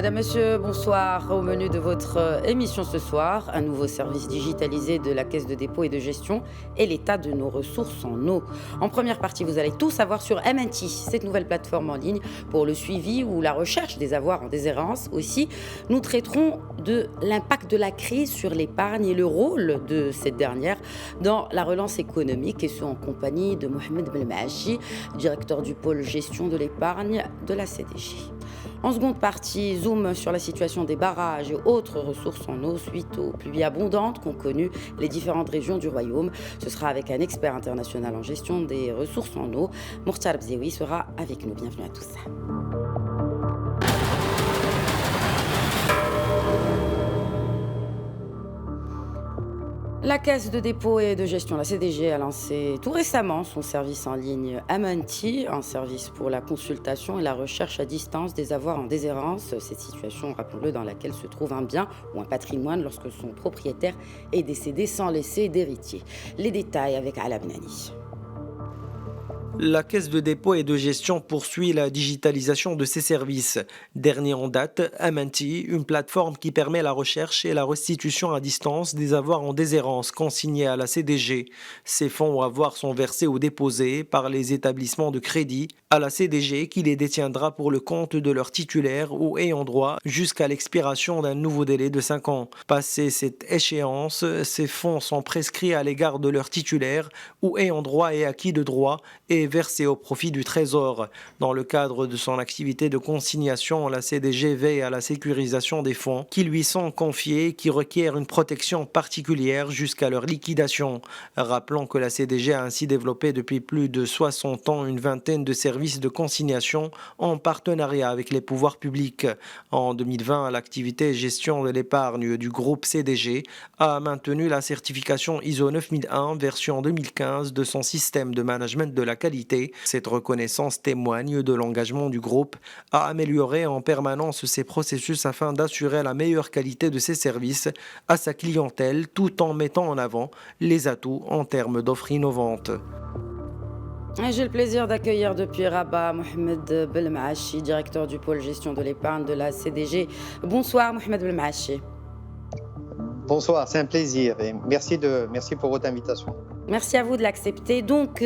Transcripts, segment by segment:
Madame, Monsieur, bonsoir. Au menu de votre émission ce soir, un nouveau service digitalisé de la Caisse de dépôt et de gestion et l'état de nos ressources en eau. En première partie, vous allez tout savoir sur MNT, cette nouvelle plateforme en ligne pour le suivi ou la recherche des avoirs en déshérence. Aussi, nous traiterons de l'impact de la crise sur l'épargne et le rôle de cette dernière dans la relance économique, et ce en compagnie de Mohamed Belmaachi, directeur du pôle gestion de l'épargne de la CDG. En seconde partie, zoom sur la situation des barrages et autres ressources en eau suite aux pluies abondantes qu'ont connues les différentes régions du royaume. Ce sera avec un expert international en gestion des ressources en eau. Mourtar Bzewi sera avec nous. Bienvenue à tous. La Caisse de dépôt et de gestion, la CDG, a lancé tout récemment son service en ligne Amanti, un service pour la consultation et la recherche à distance des avoirs en déshérence. Cette situation, rappelons-le, dans laquelle se trouve un bien ou un patrimoine lorsque son propriétaire est décédé sans laisser d'héritier. Les détails avec Ala Benani. La Caisse de dépôt et de gestion poursuit la digitalisation de ses services. Dernier en date, Amanti, une plateforme qui permet la recherche et la restitution à distance des avoirs en déshérence consignés à la CDG. Ces fonds ou avoirs sont versés ou déposés par les établissements de crédit à la CDG qui les détiendra pour le compte de leur titulaire ou ayant droit jusqu'à l'expiration d'un nouveau délai de 5 ans. Passé cette échéance, ces fonds sont prescrits à l'égard de leur titulaire ou ayant droit et acquis de droit et versé au profit du Trésor. Dans le cadre de son activité de consignation, la CDG veille à la sécurisation des fonds qui lui sont confiés et qui requièrent une protection particulière jusqu'à leur liquidation. Rappelons que la CDG a ainsi développé depuis plus de 60 ans une vingtaine de services de consignation en partenariat avec les pouvoirs publics. En 2020, l'activité gestion de l'épargne du groupe CDG a maintenu la certification ISO 9001 version 2015 de son système de management de la qualité. Cette reconnaissance témoigne de l'engagement du groupe à améliorer en permanence ses processus afin d'assurer la meilleure qualité de ses services à sa clientèle tout en mettant en avant les atouts en termes d'offres innovantes. J'ai le plaisir d'accueillir depuis Rabat Mohamed Belmaachi, directeur du pôle gestion de l'épargne de la CDG. Bonsoir Mohamed Belmaachi. Bonsoir, c'est un plaisir et merci pour votre invitation. Merci à vous de l'accepter. Donc,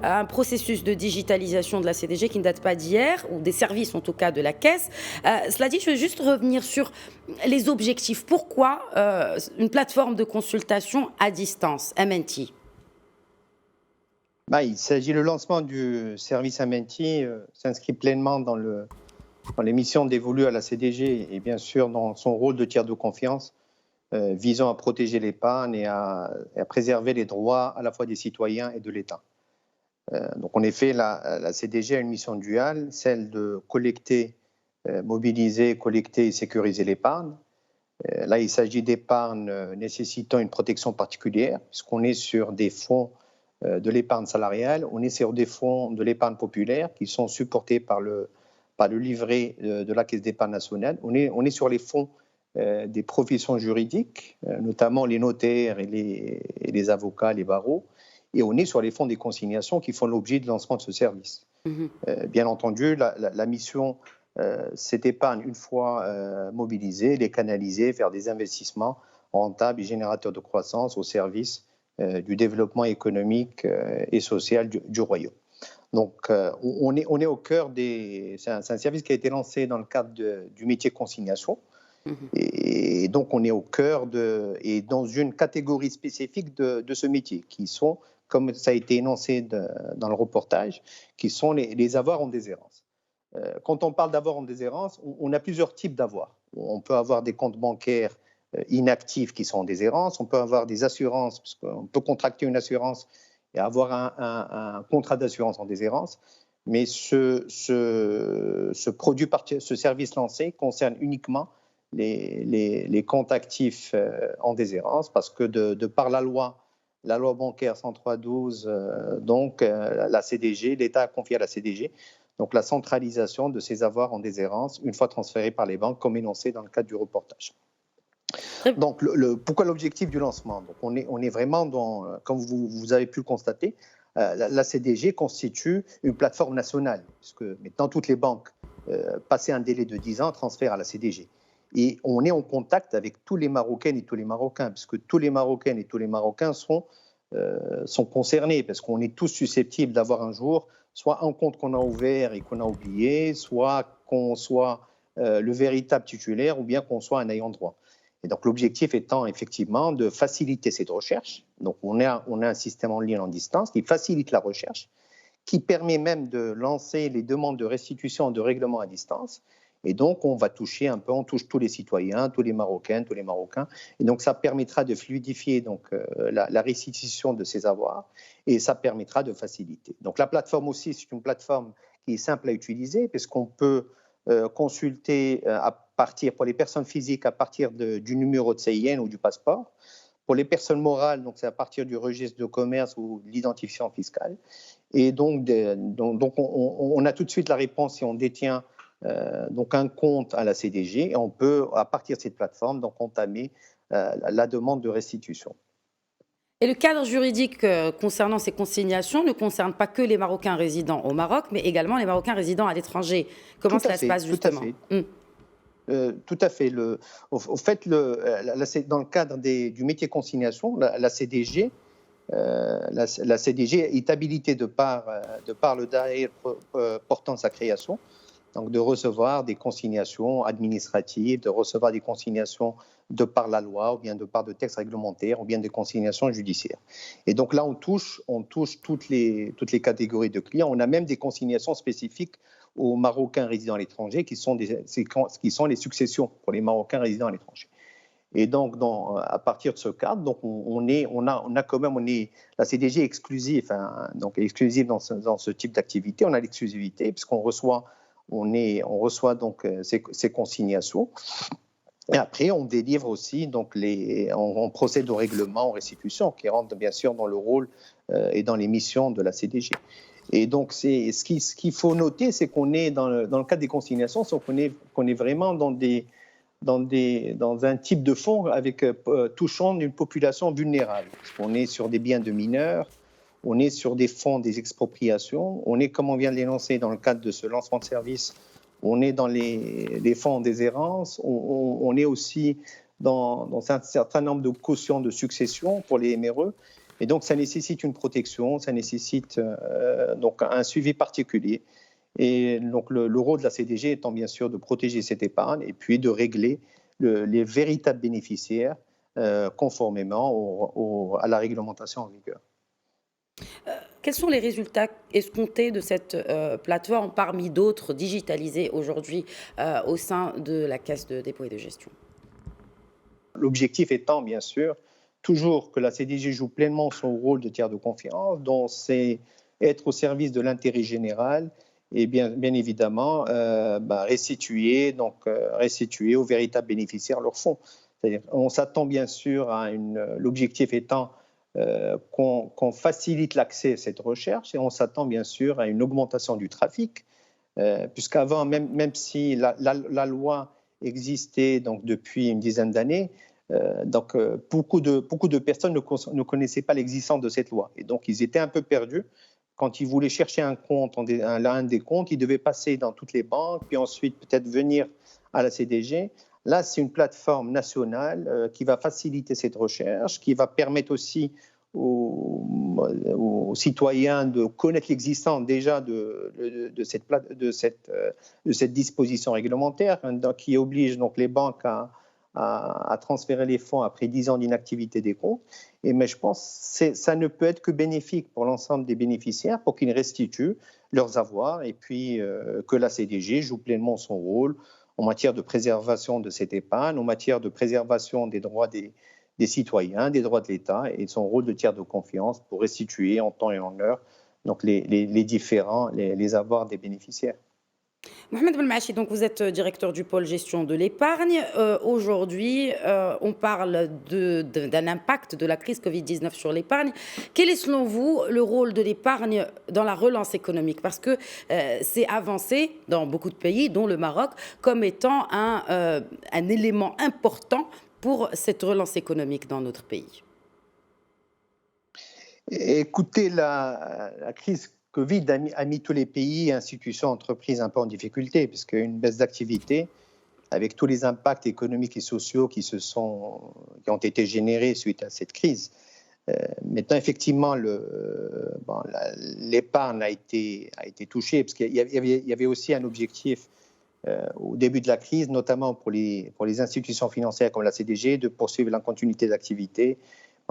un processus de digitalisation de la CDG qui ne date pas d'hier, ou des services en tout cas de la Caisse. Cela dit, je veux juste revenir sur les objectifs. Pourquoi une plateforme de consultation à distance, MNT? Il s'agit le lancement du service Amenti s'inscrit pleinement dans les missions dévolues à la CDG et bien sûr dans son rôle de tiers de confiance visant à protéger l'épargne et à préserver les droits à la fois des citoyens et de l'État. Donc en effet, la CDG a une mission duale, celle de collecter, mobiliser, collecter et sécuriser l'épargne. Là, il s'agit d'épargne nécessitant une protection particulière puisqu'on est sur des fonds de l'épargne salariale, on est sur des fonds de l'épargne populaire qui sont supportés par le livret de la Caisse d'épargne nationale. On est sur les fonds des professions juridiques, notamment les notaires et les avocats, les barreaux, et on est sur les fonds des consignations qui font l'objet de lancement de ce service. Bien entendu, la mission, cette épargne, une fois mobilisée, les canaliser vers des investissements rentables et générateurs de croissance au service du développement économique et social du royaume. Donc, on est au cœur c'est un service qui a été lancé dans le cadre du métier consignation. Et donc, on est au cœur et dans une catégorie spécifique de ce métier, qui sont, comme ça a été énoncé dans le reportage, qui sont les avoirs en déshérence. Quand on parle d'avoirs en déshérence, on a plusieurs types d'avoirs. On peut avoir des comptes bancaires inactifs qui sont en déshérence, on peut avoir des assurances, parce qu'on peut contracter une assurance et avoir un contrat d'assurance en déshérence, mais ce service lancé concerne uniquement les comptes actifs en déshérence, parce que de par la loi bancaire 103/12, la CDG, l'État a confié à la CDG donc la centralisation de ces avoirs en déshérence une fois transférés par les banques, comme énoncé dans le cadre du reportage. Donc, pourquoi l'objectif du lancement? Donc, on est vraiment comme vous avez pu le constater, la CDG constitue une plateforme nationale, puisque maintenant toutes les banques passer un délai de 10 ans, transfert à la CDG. Et on est en contact avec tous les Marocaines et tous les Marocains, parce que tous les Marocaines et tous les Marocains sont concernés, parce qu'on est tous susceptibles d'avoir un jour soit un compte qu'on a ouvert et qu'on a oublié, soit qu'on soit le véritable titulaire, ou bien qu'on soit un ayant droit. Et donc l'objectif étant effectivement de faciliter cette recherche. Donc on a un système en ligne en distance qui facilite la recherche, qui permet même de lancer les demandes de restitution de règlement à distance. Et donc, on touche tous les citoyens, tous les Marocains, tous les Marocains. Et donc, ça permettra de fluidifier donc, la restitution de ces avoirs et ça permettra de faciliter. Donc, la plateforme aussi, c'est une plateforme qui est simple à utiliser puisqu'on peut consulter pour les personnes physiques à partir du numéro de CIN ou du passeport. Pour les personnes morales, donc c'est à partir du registre de commerce ou de l'identifiant fiscal. Et donc on a tout de suite la réponse si on détient donc un compte à la CDG et on peut, à partir de cette plateforme, donc entamer la demande de restitution. Et le cadre juridique concernant ces consignations ne concerne pas que les Marocains résidant au Maroc, mais également les Marocains résidant à l'étranger. Comment cela se passe justement? Tout à fait. Au fait, dans le cadre du métier consignation, la CDG, la CDG est habilitée de par le DAER portant sa création, donc de recevoir des consignations administratives, de recevoir des consignations de par la loi, ou bien de par de textes réglementaires, ou bien des consignations judiciaires. Et donc là, on touche toutes les catégories de clients. On a même des consignations spécifiques aux Marocains résidant à l'étranger, qui sont les successions pour les Marocains résidant à l'étranger. Et donc, à partir de ce cadre, donc la CDG est exclusive, donc exclusive dans ce type d'activité. On a l'exclusivité puisqu'on reçoit donc ces consignations. Et après, on délivre aussi, donc on procède au règlement, aux restitutions, qui rentrent bien sûr dans le rôle et dans les missions de la CDG. Et donc, ce qu'il faut noter, c'est qu'on est dans le cadre des consignations, c'est qu'on est vraiment dans un type de fonds touchant une population vulnérable. Parce qu'on est sur des biens de mineurs, on est sur des fonds des expropriations, on est, comme on vient de l'énoncer dans le cadre de ce lancement de service, on est dans les fonds des errances, on est aussi dans un certain nombre de cautions de succession pour les MRE. Et donc, ça nécessite une protection, ça nécessite donc un suivi particulier. Et donc, le rôle de la CDG étant bien sûr de protéger cette épargne et puis de régler les véritables bénéficiaires conformément à la réglementation en vigueur. Quels sont les résultats escomptés de cette plateforme parmi d'autres digitalisées aujourd'hui au sein de la Caisse de dépôt et de gestion? L'objectif étant bien sûr toujours que la CDG joue pleinement son rôle de tiers de confiance, dont c'est être au service de l'intérêt général et bien évidemment restituer aux véritables bénéficiaires leurs fonds. C'est-à-dire, on s'attend bien sûr l'objectif étant qu'on facilite l'accès à cette recherche et on s'attend bien sûr à une augmentation du trafic, puisqu'avant, même si la loi existait donc depuis une dizaine d'années, beaucoup de personnes ne connaissaient pas l'existence de cette loi. Et donc, ils étaient un peu perdus. Quand ils voulaient chercher un compte, l'un des comptes, ils devaient passer dans toutes les banques, puis ensuite peut-être venir à la CDG. Là, c'est une plateforme nationale qui va faciliter cette recherche, qui va permettre aussi aux citoyens de connaître l'existence déjà de cette disposition réglementaire qui oblige donc les banques à transférer les fonds après 10 ans d'inactivité des comptes. Mais je pense que ça ne peut être que bénéfique pour l'ensemble des bénéficiaires pour qu'ils restituent leurs avoirs et puis que la CDG joue pleinement son rôle en matière de préservation de cette épargne, en matière de préservation des droits des citoyens, des droits de l'État et son rôle de tiers de confiance pour restituer en temps et en heure donc les avoirs des bénéficiaires. Mohamed Belmaachi, donc vous êtes directeur du pôle gestion de l'épargne. Aujourd'hui, on parle d'un impact de la crise Covid-19 sur l'épargne. Quel est selon vous le rôle de l'épargne dans la relance économique? Parce que c'est avancé dans beaucoup de pays, dont le Maroc, comme étant un élément important pour cette relance économique dans notre pays. Écoutez, la crise Covid a mis tous les pays, institutions, entreprises un peu en difficulté, puisqu'il y a eu une baisse d'activité, avec tous les impacts économiques et sociaux qui ont été générés suite à cette crise. Maintenant, effectivement, l'épargne a été touchée, parce qu'il y avait aussi un objectif au début de la crise, notamment pour les institutions financières comme la CDG, de poursuivre la continuité d'activité,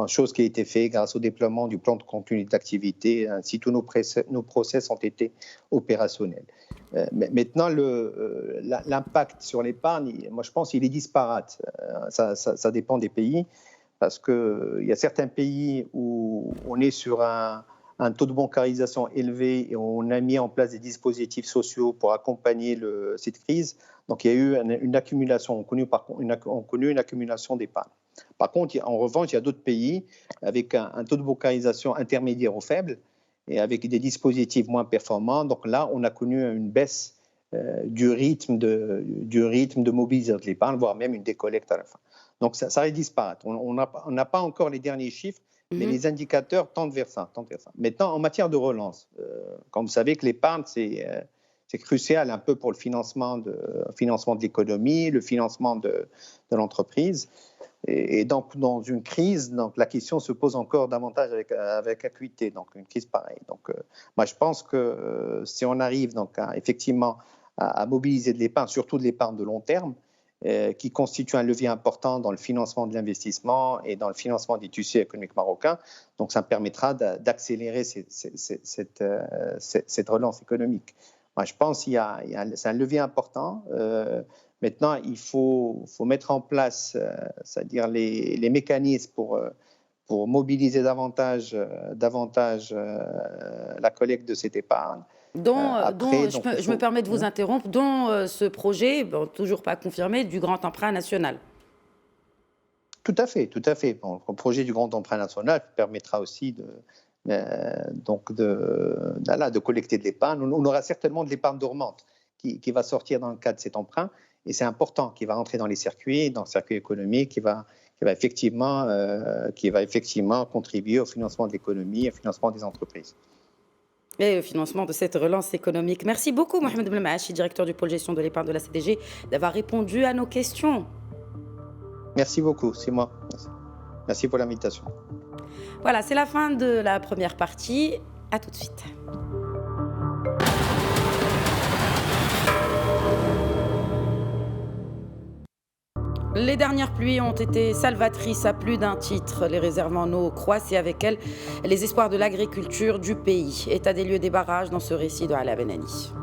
chose qui a été faite grâce au déploiement du plan de continuité d'activité, ainsi tous nos process ont été opérationnels. Maintenant, l'impact sur l'épargne, moi je pense qu'il est disparate. Ça dépend des pays, parce qu'il y a certains pays où on est sur un taux de bancarisation élevé et on a mis en place des dispositifs sociaux pour accompagner cette crise. Donc il y a eu une accumulation, on a connu une accumulation d'épargne. Par contre, en revanche, il y a d'autres pays avec un taux de bancarisation intermédiaire ou faible et avec des dispositifs moins performants. Donc là, on a connu une baisse du rythme de mobilisation de l'épargne, voire même une décollecte à la fin. Donc ça reste disparate. On n'a pas encore les derniers chiffres, mais les indicateurs tendent vers ça. Maintenant, en matière de relance, comme vous savez que l'épargne, c'est crucial un peu pour le financement de l'économie, le financement de l'entreprise. Et donc, dans une crise, donc, la question se pose encore davantage avec acuité, donc une crise pareille. Donc, moi, je pense que si on arrive donc, effectivement à mobiliser de l'épargne, surtout de l'épargne de long terme, qui constitue un levier important dans le financement de l'investissement et dans le financement des tissus économiques marocains, donc ça permettra d'accélérer cette relance économique. Moi, je pense que c'est un levier important. Maintenant, il faut mettre en place, c'est-à-dire les mécanismes pour mobiliser davantage la collecte de cette épargne. Je me permets de vous interrompre, dont ce projet, toujours pas confirmé, du grand emprunt national. Tout à fait. Bon, le projet du grand emprunt national permettra aussi de collecter de l'épargne. On aura certainement de l'épargne dormante qui va sortir dans le cadre de cet emprunt. Et c'est important, qui va rentrer dans le circuit économique, qui va effectivement contribuer au financement de l'économie, au financement des entreprises. Et au financement de cette relance économique. Merci beaucoup, Mohamed Belmaachi, directeur du pôle gestion de l'épargne de la CDG, d'avoir répondu à nos questions. Merci beaucoup, c'est moi. Merci pour l'invitation. Voilà, c'est la fin de la première partie. À tout de suite. Les dernières pluies ont été salvatrices à plus d'un titre. Les réserves en eau croissent et avec elles les espoirs de l'agriculture du pays. État des lieux des barrages dans ce récit de Ala Benani.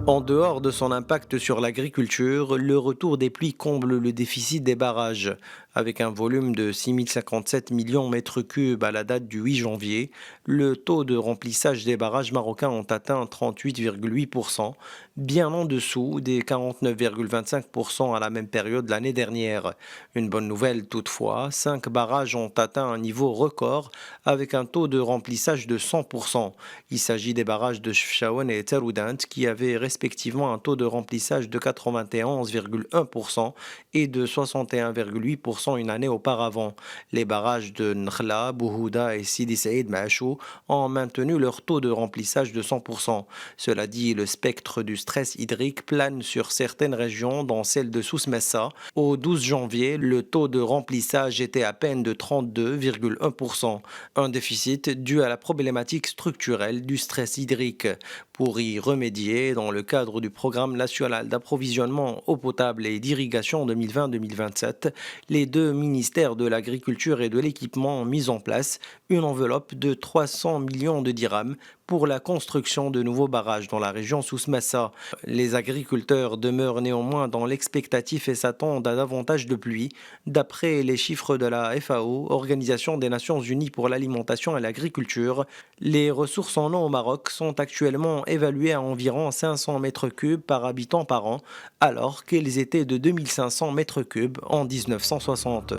En dehors de son impact sur l'agriculture, le retour des pluies comble le déficit des barrages. Avec un volume de 6057 millions mètres cubes à la date du 8 janvier, le taux de remplissage des barrages marocains ont atteint 38,8%, bien en dessous des 49,25% à la même période l'année dernière. Une bonne nouvelle toutefois, 5 barrages ont atteint un niveau record avec un taux de remplissage de 100%. Il s'agit des barrages de Chefchaouen et Taroudant qui avaient respectivement un taux de remplissage de 91,1% et de 61,8% une année auparavant. Les barrages de Nkhla, Bouhouda et Sidi Saïd Maachou ont maintenu leur taux de remplissage de 100%. Cela dit, le spectre du stress hydrique plane sur certaines régions, dont celle de Souss-Messa. Au 12 janvier, le taux de remplissage était à peine de 32,1%. Un déficit dû à la problématique structurelle du stress hydrique. Pour y remédier, dans le cadre du programme national d'approvisionnement eau potable et d'irrigation 2020-2027, les deux ministères de l'Agriculture et de l'Équipement ont mis en place une enveloppe de 300 millions de dirhams pour la construction de nouveaux barrages dans la région Souss-Massa. Les agriculteurs demeurent néanmoins dans l'expectatif et s'attendent à davantage de pluie. D'après les chiffres de la FAO, Organisation des Nations Unies pour l'alimentation et l'agriculture, les ressources en eau au Maroc sont actuellement évaluées à environ 500 mètres cubes par habitant par an, alors qu'elles étaient de 2500 mètres cubes en 1960.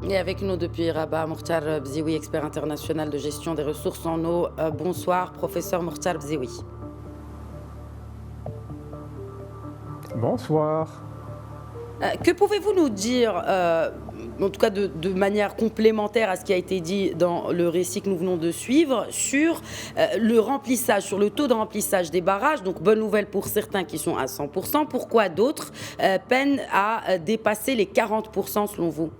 Et avec nous depuis Rabat, Mokhtar Bzioui, expert international de gestion des ressources en eau. Bonsoir, professeur Mokhtar Bzioui. Bonsoir. Que pouvez-vous nous dire, en tout cas de manière complémentaire à ce qui a été dit dans le récit que nous venons de suivre, sur le remplissage, sur le taux de remplissage des barrages? Donc, bonne nouvelle pour certains qui sont à 100%. Pourquoi d'autres peinent à dépasser les 40% selon vous?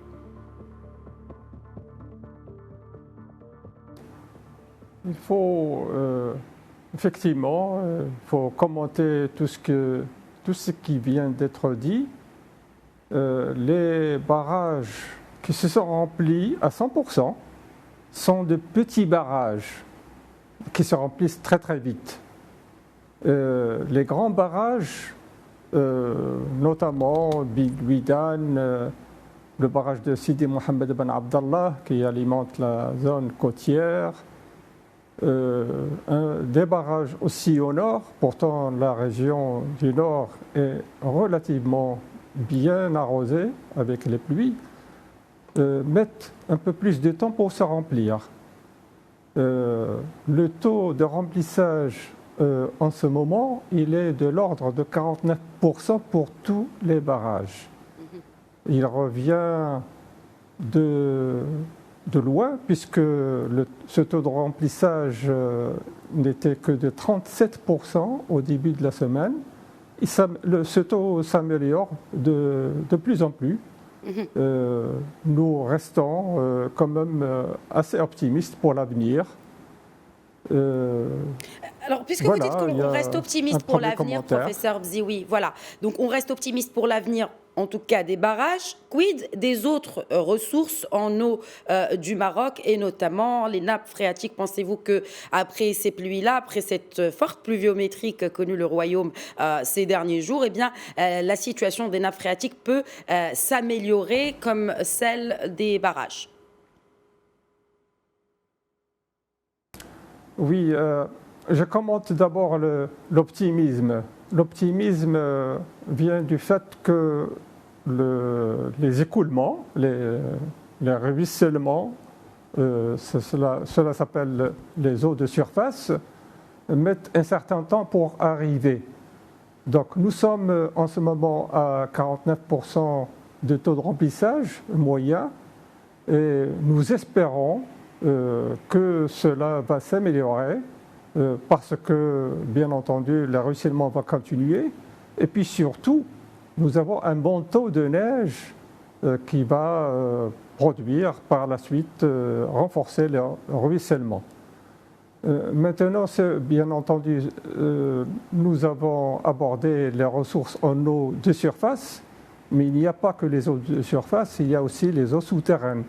Il faut effectivement, il faut commenter tout ce qui vient d'être dit. Les barrages qui se sont remplis à 100% sont de petits barrages qui se remplissent très très vite. Les grands barrages, notamment Big Widan, le barrage de Sidi Mohamed Ben Abdallah qui alimente la zone côtière, des barrages aussi au nord, pourtant la région du nord est relativement bien arrosée avec les pluies, mettent un peu plus de temps pour se remplir. Le taux de remplissage en ce moment, il est de l'ordre de 49% pour tous les barrages. Il revient de loin, puisque ce taux de remplissage n'était que de 37% au début de la semaine. Ce taux s'améliore de plus en plus. Nous restons quand même assez optimistes pour l'avenir. Alors, puisque vous dites qu'on reste optimiste pour l'avenir, professeur Bzioui, voilà. Donc, on reste optimiste pour l'avenir, en tout cas des barrages. Quid des autres ressources en eau du Maroc et notamment les nappes phréatiques? Pensez-vous que après ces pluies-là, après cette forte pluviométrie que connu le Royaume ces derniers jours, eh bien, la situation des nappes phréatiques peut s'améliorer comme celle des barrages? Oui, je commente d'abord l'optimisme. L'optimisme vient du fait que les écoulements, les ruissellements, cela s'appelle les eaux de surface, mettent un certain temps pour arriver. Donc nous sommes en ce moment à 49% de taux de remplissage moyen et nous espérons que cela va s'améliorer parce que, bien entendu, le ruissellement va continuer. Et puis surtout, nous avons un bon taux de neige qui va produire par la suite, renforcer le ruissellement. Maintenant, bien entendu, nous avons abordé les ressources en eau de surface, mais il n'y a pas que les eaux de surface, il y a aussi les eaux souterraines.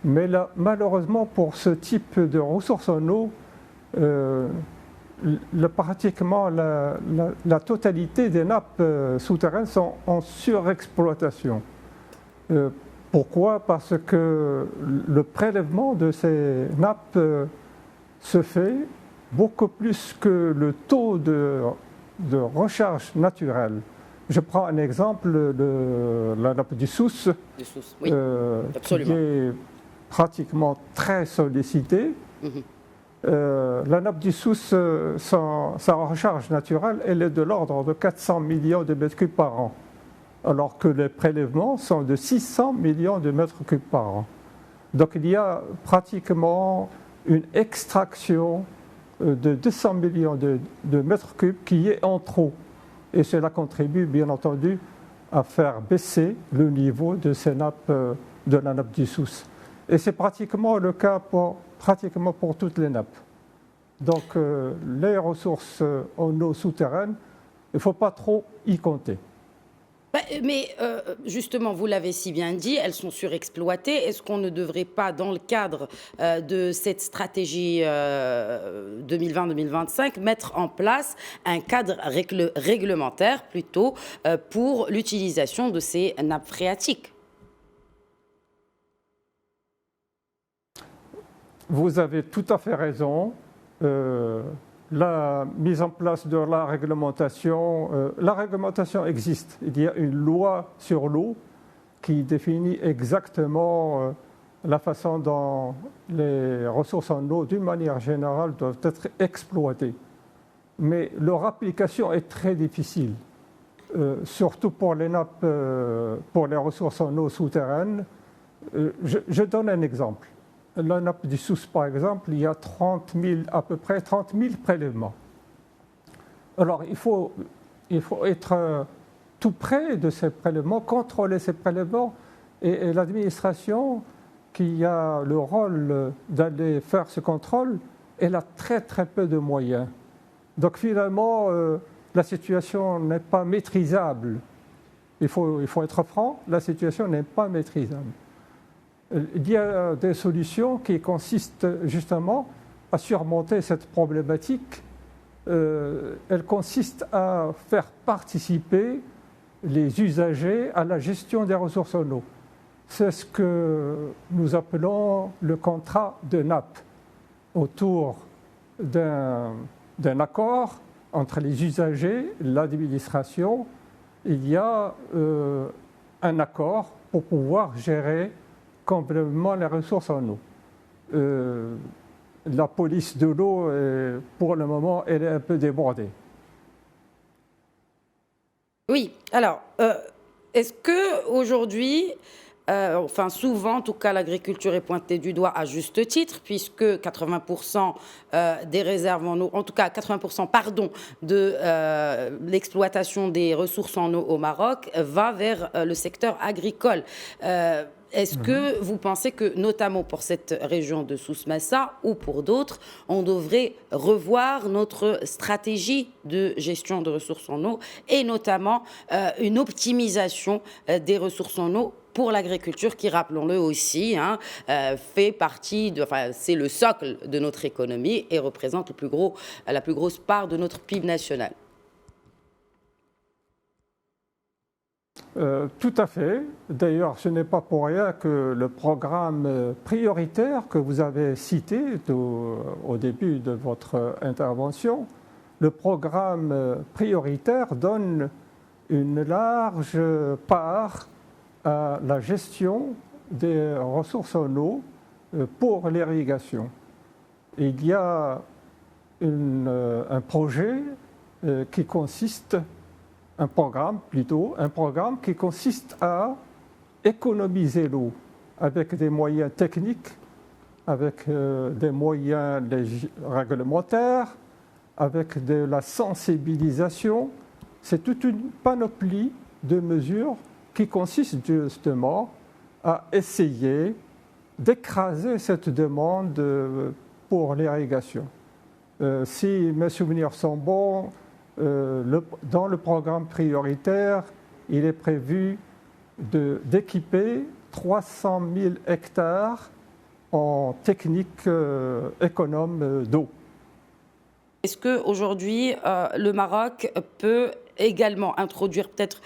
Mais là, malheureusement, pour ce type de ressources en eau, pratiquement la totalité des nappes souterraines sont en surexploitation. Pourquoi? Parce que le prélèvement de ces nappes se fait beaucoup plus que le taux de recharge naturelle. Je prends un exemple de la nappe du Souss, oui, qui est pratiquement très sollicitée. La nappe du Souss, sa recharge naturelle, elle est de l'ordre de 400 millions de mètres cubes par an, alors que les prélèvements sont de 600 millions de mètres cubes par an. Donc il y a pratiquement une extraction de 200 millions de mètres cubes qui est en trop. Et cela contribue bien entendu à faire baisser le niveau de ces nappes, de la nappe du Souss. Et c'est pratiquement le cas pour toutes les nappes. Donc les ressources en eau souterraine, il ne faut pas trop y compter. Mais justement, vous l'avez si bien dit, elles sont surexploitées. Est-ce qu'on ne devrait pas, dans le cadre de cette stratégie 2020-2025, mettre en place un cadre réglementaire plutôt pour l'utilisation de ces nappes phréatiques? Vous avez tout à fait raison. La mise en place de la réglementation existe. Il y a une loi sur l'eau qui définit exactement la façon dont les ressources en eau, d'une manière générale, doivent être exploitées. Mais leur application est très difficile. surtout pour les nappes, pour les ressources en eau souterraines. Je donne un exemple. La nappe du Sousse, par exemple, il y a à peu près 30 000 prélèvements. Alors, il faut être tout près de ces prélèvements, contrôler ces prélèvements, et l'administration, qui a le rôle d'aller faire ce contrôle, elle a très très peu de moyens. Donc finalement, la situation n'est pas maîtrisable. Il faut être franc, la situation n'est pas maîtrisable. Il y a des solutions qui consistent justement à surmonter cette problématique. Elle consiste à faire participer les usagers à la gestion des ressources en eau. C'est ce que nous appelons le contrat de nappe. Autour d'un accord entre les usagers, l'administration, il y a un accord pour pouvoir gérer complètement les ressources en eau. La police de l'eau, pour le moment, elle est un peu débordée. Oui, alors, est-ce qu'aujourd'hui, enfin souvent, en tout cas, l'agriculture est pointée du doigt à juste titre, puisque 80% des réserves en eau, en tout cas 80% pardon, de l'exploitation des ressources en eau au Maroc va vers le secteur agricole. Est-ce que vous pensez que, notamment pour cette région de Souss-Massa ou pour d'autres, on devrait revoir notre stratégie de gestion de ressources en eau et notamment une optimisation des ressources en eau pour l'agriculture qui, rappelons-le aussi, fait partie, c'est le socle de notre économie et représente la plus grosse part de notre PIB national? Tout à fait. D'ailleurs, ce n'est pas pour rien que le programme prioritaire que vous avez cité au début de votre intervention, le programme prioritaire donne une large part à la gestion des ressources en eau pour l'irrigation. Il y a un projet qui consiste un programme qui consiste à économiser l'eau avec des moyens techniques, avec des moyens réglementaires, avec de la sensibilisation. C'est toute une panoplie de mesures qui consiste justement à essayer d'écraser cette demande pour l'irrigation. Si mes souvenirs sont bons, dans le programme prioritaire, il est prévu d'équiper 300 000 hectares en techniques économes d'eau. Est-ce qu'aujourd'hui, le Maroc peut également introduire peut-être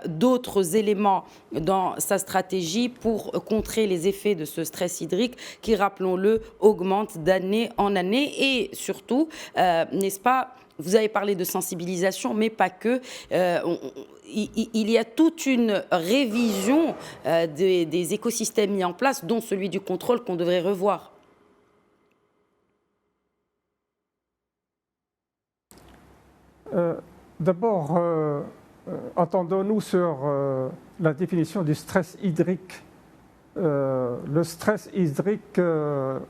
d'autres éléments dans sa stratégie pour contrer les effets de ce stress hydrique qui, rappelons-le, augmente d'année en année et surtout, n'est-ce pas, vous avez parlé de sensibilisation, mais pas que. Il y a toute une révision des écosystèmes mis en place, dont celui du contrôle qu'on devrait revoir. D'abord, entendons-nous sur la définition du stress hydrique. Le stress hydrique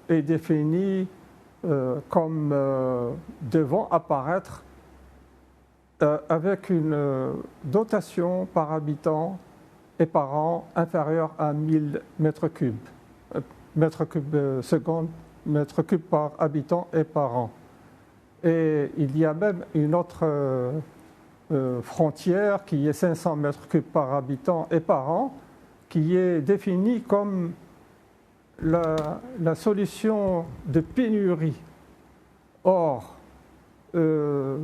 est défini comme devant apparaître avec une dotation par habitant et par an inférieure à 1000 mètres cubes secondes, mètres cubes par habitant et par an. Et il y a même une autre frontière qui est 500 mètres cubes par habitant et par an, qui est définie comme la solution de pénurie. Or, les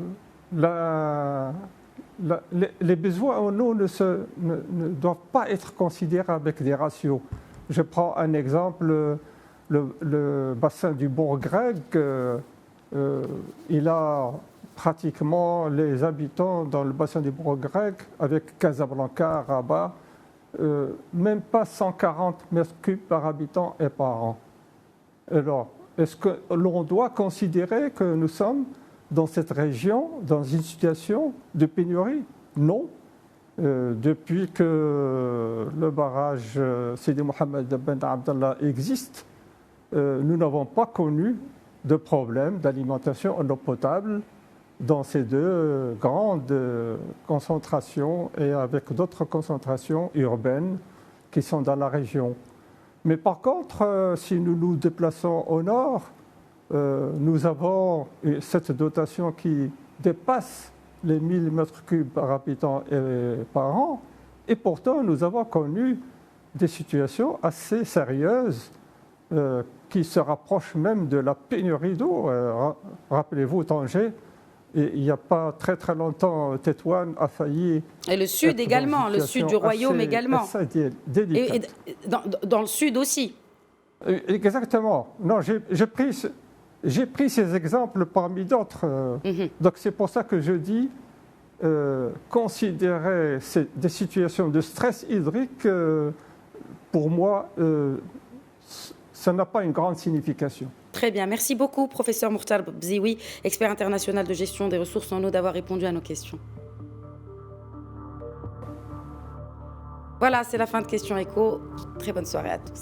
besoins en eau ne doivent pas être considérés avec des ratios. Je prends un exemple, le bassin du Bourg-Greg, il a pratiquement les habitants dans le bassin du Bourg-Greg, avec Casablanca, Rabat, même pas 140 mètres cubes par habitant et par an. Alors, est-ce que l'on doit considérer que nous sommes dans cette région, dans une situation de pénurie? Non, Depuis que le barrage Sidi Mohamed Ben Abdallah existe, nous n'avons pas connu de problème d'alimentation en eau potable dans ces deux grandes concentrations et avec d'autres concentrations urbaines qui sont dans la région. Mais par contre, si nous nous déplaçons au nord, nous avons cette dotation qui dépasse les 1000 mètres cubes par habitant et par an, et pourtant nous avons connu des situations assez sérieuses qui se rapprochent même de la pénurie d'eau. Rappelez-vous Tanger, et il n'y a pas très très longtemps, Tétouan a failli... Et le sud également, le sud du royaume également. Assez délicate. Et dans le sud aussi. Exactement. Non, j'ai pris ces exemples parmi d'autres. Donc c'est pour ça que je dis, considérer des situations de stress hydrique, pour moi, ça n'a pas une grande signification. Très bien, merci beaucoup, professeur Mourtar Bzioui, expert international de gestion des ressources en eau, d'avoir répondu à nos questions. Voilà, c'est la fin de Question Écho. Très bonne soirée à tous.